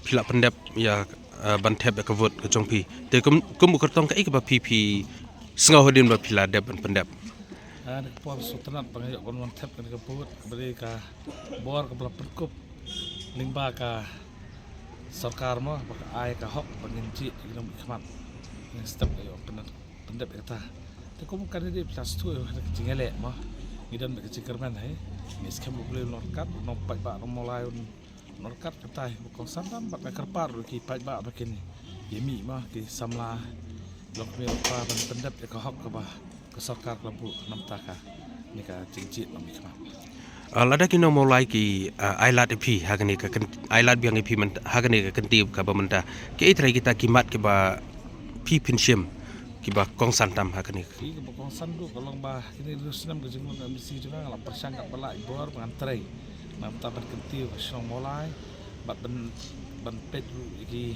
Pila pendap ya bantep ya kavut ke jongpi. Te kum kertong kai ke ba pipi sengau hodin ba pila dep pendap. Ada kepala sultanat pengajak konwan tap kan keput beri ka bor ke belah perkup limba ka sarkar mah baka ai ka hok penginci kita khmat yang step ayo pendap kata te kum kan di plus 2 ada kecingale mah ngidan ke cikerman hai ni skam boleh norkat nompak ba mulai norkat kata ko santam ba kerpar ki pai ba bakin yemi mah ki samla lok mi pa pendap ka hok ka ba kesarkar lampu namtaka nika cincit mami khmat Lada kino mulai ki ailat ipi hagani ka ailat biang ipi man hagani ka kentib ka bamenta ke itrai kita kimat ke ba pi pinshim ki ba kong santam hagani ki ba kong sandu kalong ba kini rusnam ke jengmun misi juga ngala persangkat bala ibor mangantrai namta ban kentib song mulai bat ban petu ki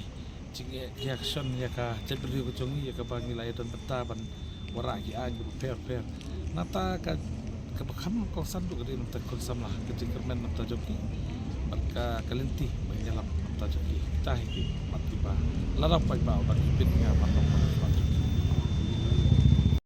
cinge ki action ya ka cebri ko chongi ya ka bangilai don beta ban warak ki an per nata ka kebakam kong sandu ke dalam tekun samlah ketika men nata joki maka kalenti menyelam nata joki kita hidup mati ba larap pai ba ban ibit nya matong